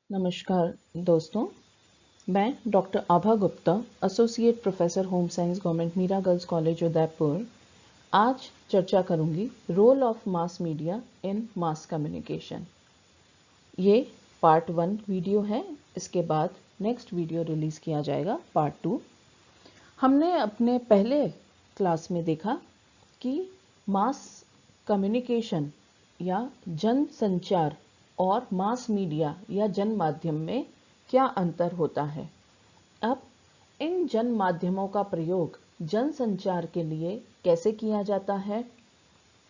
नमस्कार दोस्तों, मैं doctor Abha Gupta, associate professor home science, government Meera girls college Udaipur. आज चर्चा करूंगी role of mass media in mass communication. ये पार्ट 1 वीडियो है। इसके बाद नेक्स्ट वीडियो रिलीज किया जाएगा, पार्ट 2। हमने अपने पहले क्लास में देखा कि मास कम्युनिकेशन या जन संचार और मास मीडिया या जन माध्यम में क्या अंतर होता है। अब इन जन माध्यमों का प्रयोग जन संचार के लिए कैसे किया जाता है,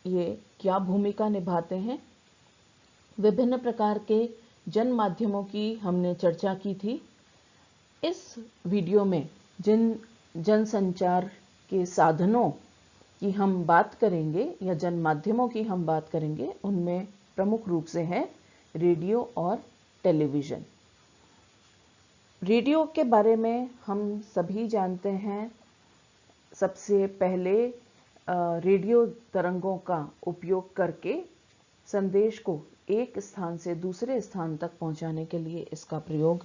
ये क्या भूमिका निभाते हैं। विभिन्न प्रकार के जन माध्यमों की हमने चर्चा की थी। इस वीडियो में जिन जन संचार के साधनों की हम बात करेंगे या जन माध्यमों की हम बात करेंगे, उनमें प्रमुख रूप से है रेडियो और टेलीविज़न। रेडियो के बारे में हम सभी जानते हैं। सबसे पहले रेडियो तरंगों का उपयोग करके संदेश को एक स्थान से दूसरे स्थान तक पहुंचाने के लिए इसका प्रयोग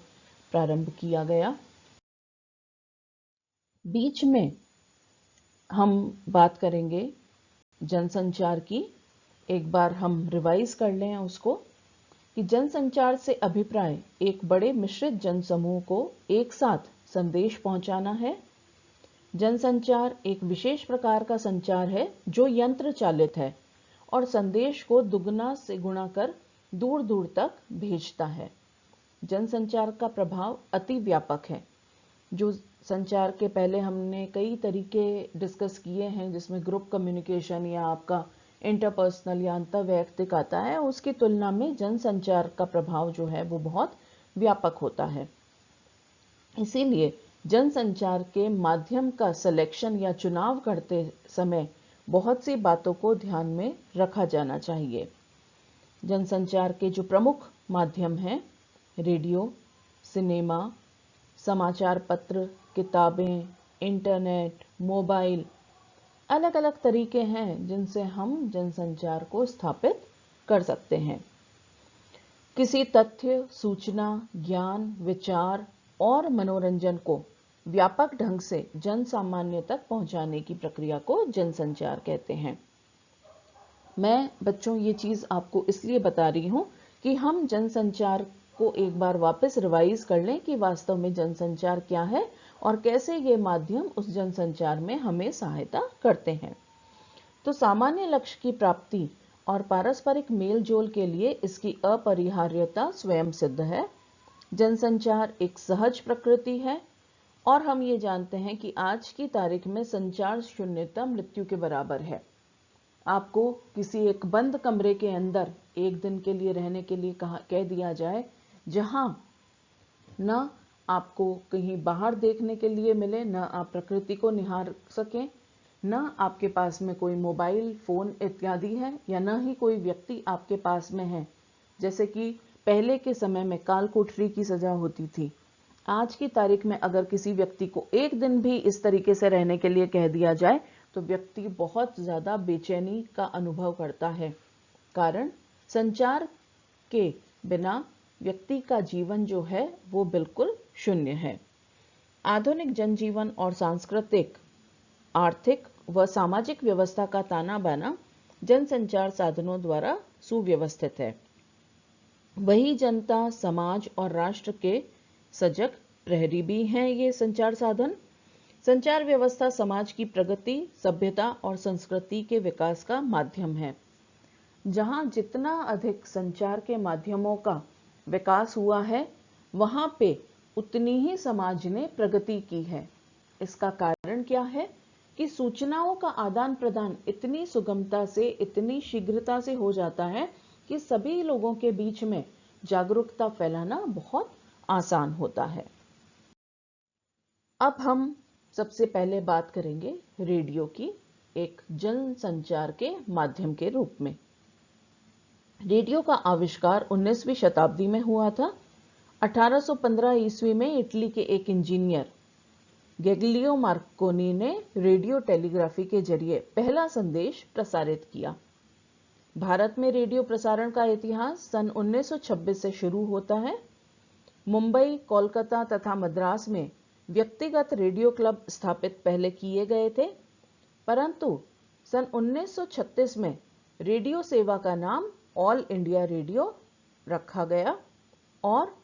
प्रारंभ किया गया। बीच में हम बात करेंगे जनसंचार की। एक बार हम रिवाइज कर लें उसको कि जनसंचार से अभिप्राय एक बड़े मिश्रित जनसमूह को एक साथ संदेश पहुंचाना है। जनसंचार एक विशेष प्रकार का संचार है जो यंत्र चालित है और संदेश को दुगना से गुणा कर दूर दूर तक भेजता है। जनसंचार का प्रभाव अति व्यापक है। जो संचार के पहले हमने कई तरीके डिस्कस किए हैं, जिसमें ग्रुप कम्युनिकेशन या आपका इंटरपर्सनल या अंतर्वैयक्तिक आता है, उसकी तुलना में जनसंचार का प्रभाव जो है वो बहुत व्यापक होता है। इसीलिए जनसंचार के माध्यम का सिलेक्शन या चुनाव करते समय बहुत सी बातों को ध्यान में रखा जाना चाहिए। जनसंचार के जो प्रमुख माध्यम हैं, रेडियो, सिनेमा, समाचार पत्र, किताबें, इंटरनेट, मोबाइल, अलग अलग तरीके हैं जिनसे हम जनसंचार को स्थापित कर सकते हैं। किसी तथ्य, सूचना, ज्ञान, विचार और मनोरंजन को व्यापक ढंग से जन सामान्य तक पहुंचाने की प्रक्रिया को जनसंचार कहते हैं। मैं बच्चों ये चीज़ आपको इसलिए बता रही हूँ कि हम जनसंचार को एक बार वापस रिवाइज कर लें कि वास्तव में जनसंचार क्या है और कैसे ये माध्यम उस जनसंचार में हमें सहायता करते हैं। तो सामान्य लक्ष्य की प्राप्ति और पारस्परिक मेल जोल के लिए इसकी अपरिहार्यता स्वयं सिद्ध है। जनसंचार एक सहज प्रकृति है और हम ये जानते हैं कि आज की तारीख में संचार शून्यता मृत्यु के बराबर है। आपको किसी एक बंद कमरे के अंदर एक दिन के लिए रहने के लिए कह दिया जाए, जहां न आपको कहीं बाहर देखने के लिए मिले, न आप प्रकृति को निहार सकें, न आपके पास में कोई मोबाइल फोन इत्यादि है, या न ही कोई व्यक्ति आपके पास में है। जैसे कि पहले के समय में काल कोठरी की सजा होती थी। आज की तारीख में अगर किसी व्यक्ति को एक दिन भी इस तरीके से रहने के लिए कह दिया जाए तो व्यक्ति बहुत ज्यादा बेचैनी का अनुभव करता है। कारण संचार के बिना व्यक्ति का जीवन जो है वो बिल्कुल शून्य है। आधुनिक जनजीवन और सांस्कृतिक, आर्थिक व सामाजिक व्यवस्था का ताना बाना जनसंचार साधनों द्वारा सुव्यवस्थित है। वही जनता, समाज और राष्ट्र के सजग प्रहरी भी हैं ये संचार साधन। संचार व्यवस्था समाज की प्रगति, सभ्यता और संस्कृति के विकास का माध्यम है। जहां जितना अधिक संचार के माध्यमों का विकास हुआ है, वहां पे उतनी ही समाज ने प्रगति की है। इसका कारण क्या है कि सूचनाओं का आदान प्रदान इतनी सुगमता से, इतनी शीघ्रता से हो जाता है कि सभी लोगों के बीच में जागरूकता फैलाना बहुत आसान होता है। अब हम सबसे पहले बात करेंगे रेडियो की, एक जन संचार के माध्यम के रूप में। रेडियो का आविष्कार 19वीं शताब्दी में हुआ था। 1815 ईस्वी में इटली के एक इंजीनियर गैलिलियो मार्कोनी ने रेडियो टेलीग्राफी के जरिए पहला संदेश प्रसारित किया। भारत में रेडियो प्रसारण का इतिहास सन 1926 से शुरू होता है। मुंबई, कोलकाता तथा मद्रास में व्यक्तिगत रेडियो क्लब स्थापित पहले किए गए थे, परंतु सन 1936 में रेडियो सेवा का नाम ऑल इंडिया रेडियो रखा गया और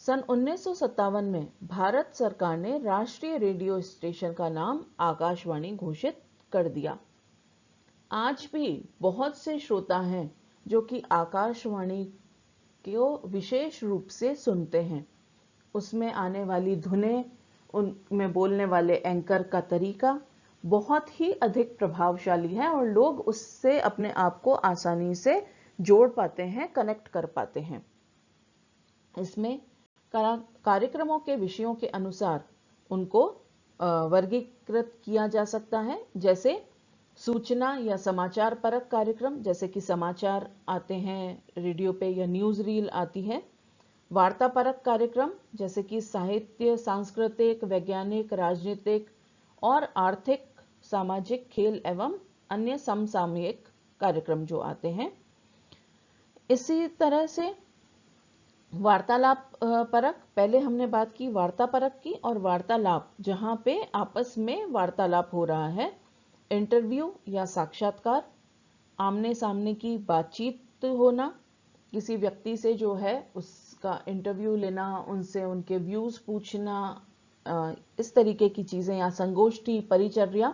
सन 1957 में भारत सरकार ने राष्ट्रीय रेडियो स्टेशन का नाम आकाशवाणी घोषित कर दिया। आज भी बहुत से श्रोता हैं जो कि आकाशवाणी को विशेष रूप से सुनते हैं। उसमें आने वाली धुनें, उनमें बोलने वाले एंकर का तरीका बहुत ही अधिक प्रभावशाली है और लोग उससे अपने आप को आसानी से जोड़ पाते हैं, कनेक्ट कर पाते हैं। इसमें कार्यक्रमों के विषयों के अनुसार उनको वर्गीकृत किया जा सकता है, जैसे सूचना या समाचार परक कार्यक्रम, जैसे कि समाचार आते हैं रेडियो पे या न्यूज रील आती है। वार्ता परक कार्यक्रम, जैसे कि साहित्य, सांस्कृतिक, वैज्ञानिक, राजनीतिक और आर्थिक, सामाजिक, खेल एवं अन्य समसामयिक कार्यक्रम जो आते हैं। इसी तरह से वार्तालाप परक, पहले हमने बात की वार्ता परक की, और वार्तालाप जहां पे आपस में वार्तालाप हो रहा है, इंटरव्यू या साक्षात्कार, आमने सामने की बातचीत होना, किसी व्यक्ति से जो है उसका इंटरव्यू लेना, उनसे उनके व्यूज पूछना, इस तरीके की चीजें, या संगोष्ठी, परिचर्या।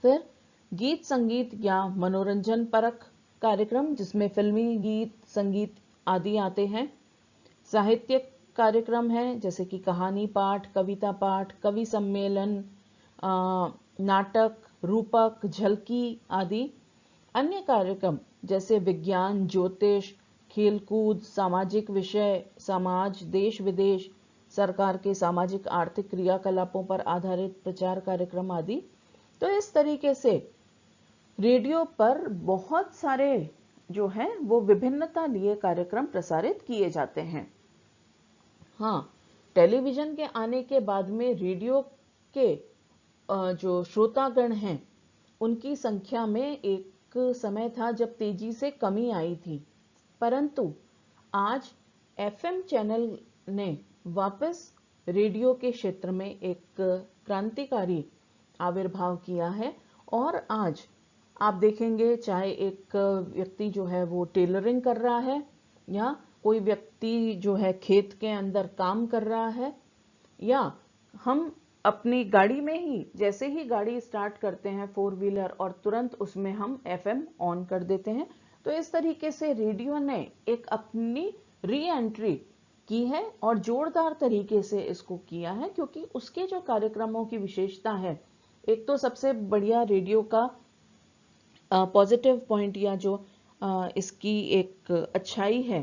फिर गीत संगीत या मनोरंजन परक कार्यक्रम, जिसमें फिल्मी गीत, संगीत आदि आते हैं। साहित्यिक कार्यक्रम है, जैसे कि कहानी पाठ, कविता पाठ, कवि सम्मेलन, नाटक, रूपक, झलकी आदि। अन्य कार्यक्रम जैसे विज्ञान, ज्योतिष, खेलकूद, सामाजिक विषय, समाज, देश विदेश, सरकार के सामाजिक आर्थिक क्रियाकलापों पर आधारित प्रचार कार्यक्रम आदि। तो इस तरीके से रेडियो पर बहुत सारे जो हैं वो विभिन्नता लिए कार्यक्रम प्रसारित किए जाते हैं। हाँ, टेलीविजन के आने के बाद में रेडियो के जो श्रोतागण हैं उनकी संख्या में एक समय था जब तेजी से कमी आई थी, परंतु आज एफएम चैनल ने वापस रेडियो के क्षेत्र में एक क्रांतिकारी आविर्भाव किया है। और आज आप देखेंगे, चाहे एक व्यक्ति जो है वो टेलरिंग कर रहा है, या कोई व्यक्ति जो है खेत के अंदर काम कर रहा है, या हम अपनी गाड़ी में ही जैसे ही गाड़ी स्टार्ट करते हैं 4 व्हीलर, और तुरंत उसमें हम एफएम ऑन कर देते हैं। तो इस तरीके से रेडियो ने एक अपनी री एंट्री की है और जोरदार तरीके से इसको किया है, क्योंकि उसके जो कार्यक्रमों की विशेषता है, एक तो सबसे बढ़िया रेडियो का पॉजिटिव पॉइंट या जो इसकी एक अच्छाई है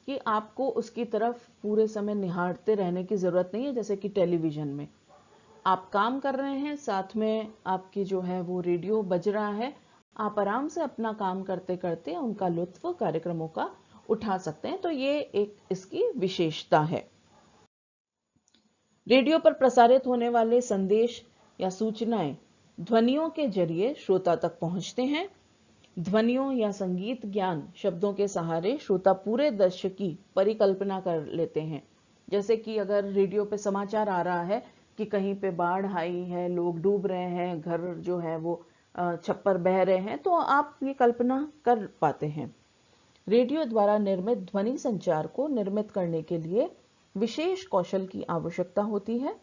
कि आपको उसकी तरफ पूरे समय निहारते रहने की जरूरत नहीं है। जैसे कि टेलीविजन में आप काम कर रहे हैं, साथ में आपकी जो है वो रेडियो बज रहा है, आप आराम से अपना काम करते करते उनका लुत्फ कार्यक्रमों का उठा सकते हैं। तो ये एक इसकी विशेषता है। रेडियो पर प्रसारित होने वाले संदेश या सूचनाएं ध्वनियों के जरिए श्रोता तक पहुंचते हैं। ध्वनियों या संगीत ज्ञान शब्दों के सहारे श्रोता पूरे दृश्य की परिकल्पना कर लेते हैं। जैसे कि अगर रेडियो पे समाचार आ रहा है कि कहीं पे बाढ़ आई है, लोग डूब रहे हैं, घर जो है वो छप्पर बह रहे हैं, तो आप ये कल्पना कर पाते हैं। रेडियो द्वारा निर्मित ध्वनि संचार को निर्मित करने के लिए विशेष कौशल की आवश्यकता होती है।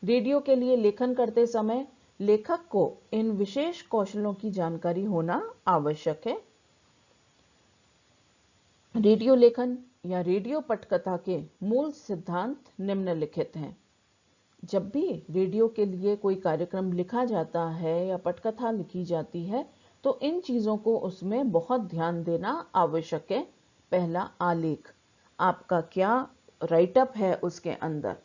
रेडियो के लिए लेखन करते समय लेखक को इन विशेष कौशलों की जानकारी होना आवश्यक है। रेडियो लेखन या रेडियो पटकथा के मूल सिद्धांत निम्नलिखित हैं। जब भी रेडियो के लिए कोई कार्यक्रम लिखा जाता है या पटकथा लिखी जाती है, तो इन चीजों को उसमें बहुत ध्यान देना आवश्यक है। पहला, आलेख, आपका क्या राइटअप है उसके अंदर,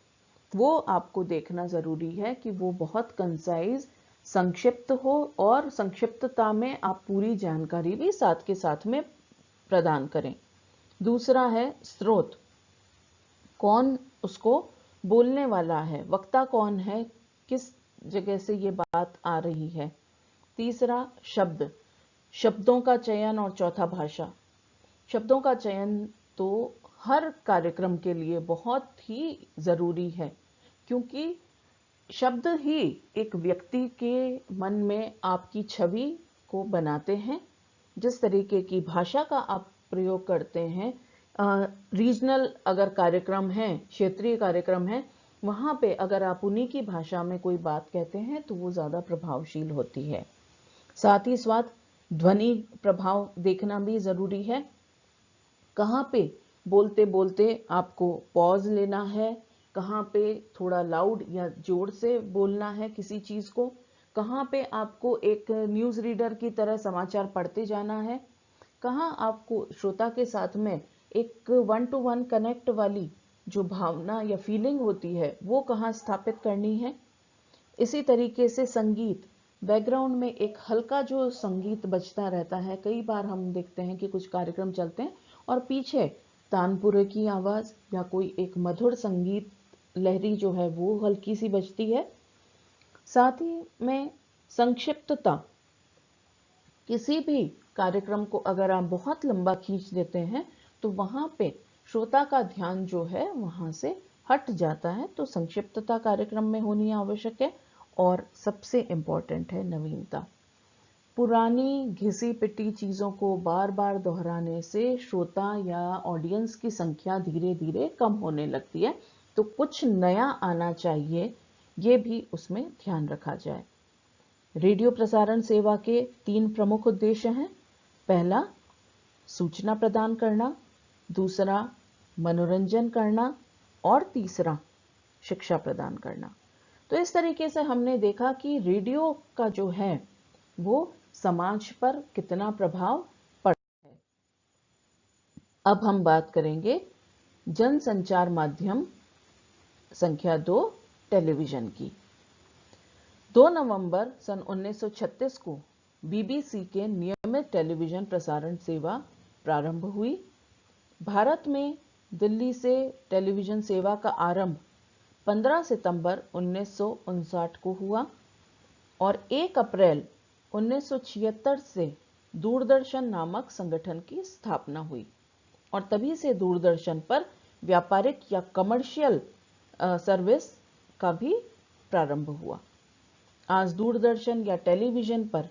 वो आपको देखना जरूरी है कि वो बहुत कंसाइज, संक्षिप्त हो, और संक्षिप्तता में आप पूरी जानकारी भी साथ के साथ में प्रदान करें। दूसरा है स्रोत, कौन उसको बोलने वाला है, वक्ता कौन है, किस जगह से ये बात आ रही है। तीसरा, शब्द, शब्दों का चयन, और चौथा, भाषा। शब्दों का चयन तो हर कार्यक्रम के लिए बहुत ही जरूरी है, क्योंकि शब्द ही एक व्यक्ति के मन में आपकी छवि को बनाते हैं। जिस तरीके की भाषा का आप प्रयोग करते हैं, रीजनल अगर कार्यक्रम है, क्षेत्रीय कार्यक्रम है, वहाँ पे अगर आप उन्हीं की भाषा में कोई बात कहते हैं तो वो ज़्यादा प्रभावशील होती है। साथ ही साथ ध्वनि प्रभाव देखना भी ज़रूरी है। कहाँ पे बोलते बोलते आपको पॉज लेना है, कहाँ पे थोड़ा लाउड या जोर से बोलना है किसी चीज़ को, कहाँ पे आपको एक न्यूज़ रीडर की तरह समाचार पढ़ते जाना है, कहाँ आपको श्रोता के साथ में एक 1-to-1 कनेक्ट वाली जो भावना या फीलिंग होती है वो कहाँ स्थापित करनी है। इसी तरीके से संगीत, बैकग्राउंड में एक हल्का जो संगीत बजता रहता है, कई बार हम देखते हैं कि कुछ कार्यक्रम चलते हैं और पीछे तानपुरे की आवाज़ या कोई एक मधुर संगीत लहरी जो है वो हल्की सी बजती है। साथ ही में संक्षिप्तता, किसी भी कार्यक्रम को अगर आप बहुत लंबा खींच देते हैं तो वहाँ पे श्रोता का ध्यान जो है वहाँ से हट जाता है। तो संक्षिप्तता कार्यक्रम में होनी आवश्यक है। और सबसे इम्पोर्टेंट है नवीनता। पुरानी घिसी पिटी चीज़ों को बार बार दोहराने से श्रोता या ऑडियंस की संख्या धीरे धीरे कम होने लगती है। तो कुछ नया आना चाहिए, ये भी उसमें ध्यान रखा जाए। रेडियो प्रसारण सेवा के 3 प्रमुख उद्देश्य हैं। पहला, सूचना प्रदान करना, दूसरा मनोरंजन करना और तीसरा शिक्षा प्रदान करना। तो इस तरीके से हमने देखा कि रेडियो का जो है वो समाज पर कितना प्रभाव पड़ता है। अब हम बात करेंगे जनसंचार माध्यम संख्या 2, टेलीविजन की। 2 नवंबर सन 1936 को बीबीसी के नियमित टेलीविजन प्रसारण सेवा प्रारंभ हुई। भारत में दिल्ली से टेलीविजन सेवा का आरंभ 15 सितंबर 1959 को हुआ और 1 अप्रैल 1976 से दूरदर्शन नामक संगठन की स्थापना हुई और तभी से दूरदर्शन पर व्यापारिक या कमर्शियल सर्विस का भी प्रारंभ हुआ। आज दूरदर्शन या टेलीविजन पर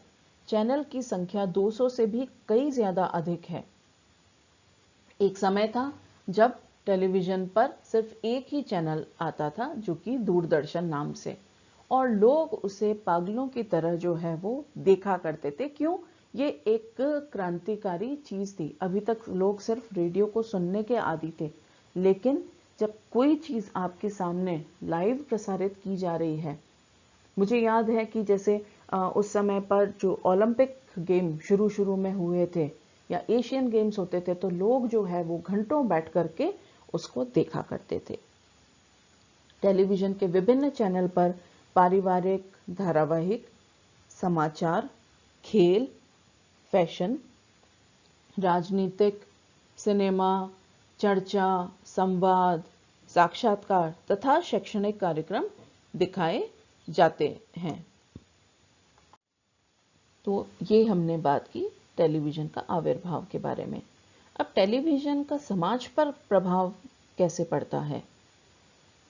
चैनल की संख्या 200 से भी कई ज्यादा अधिक है। एक समय था जब टेलीविजन पर सिर्फ एक ही चैनल आता था जो कि दूरदर्शन नाम से, और लोग उसे पागलों की तरह जो है वो देखा करते थे। क्यों? ये एक क्रांतिकारी चीज थी। अभी तक लोग सिर्फ रेडियो को सुनने के आदी थे, लेकिन जब कोई चीज आपके सामने लाइव प्रसारित की जा रही है, मुझे याद है कि जैसे उस समय पर जो ओलंपिक गेम शुरू में हुए थे या एशियन गेम्स होते थे, तो लोग जो है वो घंटों बैठ करके उसको देखा करते थे। टेलीविजन के विभिन्न चैनल पर पारिवारिक धारावाहिक, समाचार, खेल, फैशन, राजनीतिक, सिनेमा, चर्चा, संवाद, साक्षात्कार तथा शैक्षणिक कार्यक्रम दिखाए जाते हैं। तो ये हमने बात की टेलीविजन का आविर्भाव के बारे में। अब टेलीविजन का समाज पर प्रभाव कैसे पड़ता है?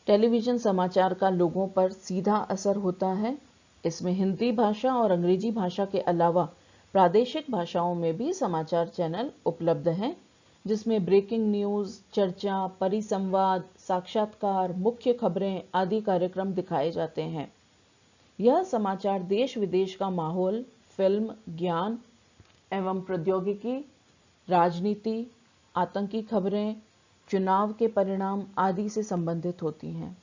टेलीविजन समाचार का लोगों पर सीधा असर होता है। इसमें हिंदी भाषा और अंग्रेजी भाषा के अलावा प्रादेशिक भाषाओं में भी समाचार चैनल उपलब्ध हैं, जिसमें ब्रेकिंग न्यूज़, चर्चा, परिसंवाद, साक्षात्कार, मुख्य खबरें आदि कार्यक्रम दिखाए जाते हैं। यह समाचार देश विदेश का माहौल, फिल्म, ज्ञान एवं प्रौद्योगिकी, राजनीति, आतंकी खबरें, चुनाव के परिणाम आदि से संबंधित होती हैं।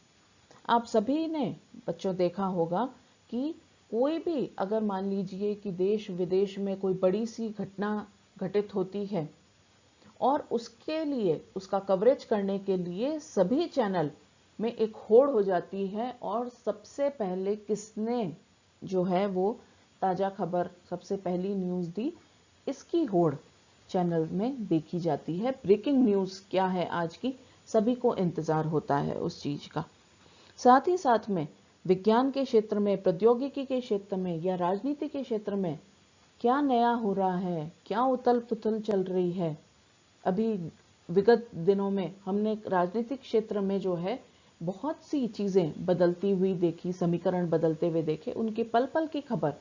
आप सभी ने बच्चों देखा होगा कि कोई भी अगर मान लीजिए कि देश विदेश में कोई बड़ी सी घटना घटित होती है और उसके लिए उसका कवरेज करने के लिए सभी चैनल में एक होड़ हो जाती है और सबसे पहले किसने जो है वो ताज़ा खबर, सबसे पहली न्यूज़ दी, इसकी होड़ चैनल में देखी जाती है। ब्रेकिंग न्यूज़ क्या है आज की, सभी को इंतज़ार होता है उस चीज़ का। साथ ही साथ में विज्ञान के क्षेत्र में, प्रौद्योगिकी के क्षेत्र में या राजनीति के क्षेत्र में क्या नया हो रहा है, क्या उथल पुथल चल रही है, अभी विगत दिनों में हमने राजनीतिक क्षेत्र में जो है बहुत सी चीजें बदलती हुई देखी, समीकरण बदलते हुए देखे, उनकी पल पल की खबर,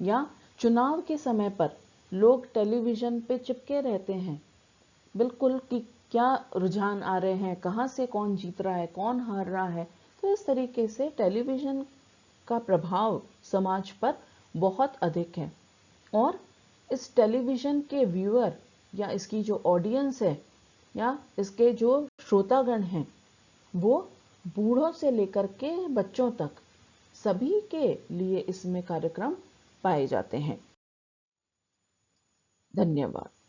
या चुनाव के समय पर लोग टेलीविजन पे चिपके रहते हैं बिल्कुल कि क्या रुझान आ रहे हैं, कहाँ से कौन जीत रहा है, कौन हार रहा है। तो इस तरीके से टेलीविजन का प्रभाव समाज पर बहुत अधिक है। और इस टेलीविजन के व्यूअर या इसकी जो ऑडियंस है या इसके जो श्रोतागण हैं, वो बूढ़ों से लेकर के बच्चों तक सभी के लिए इसमें कार्यक्रम पाए जाते हैं। धन्यवाद।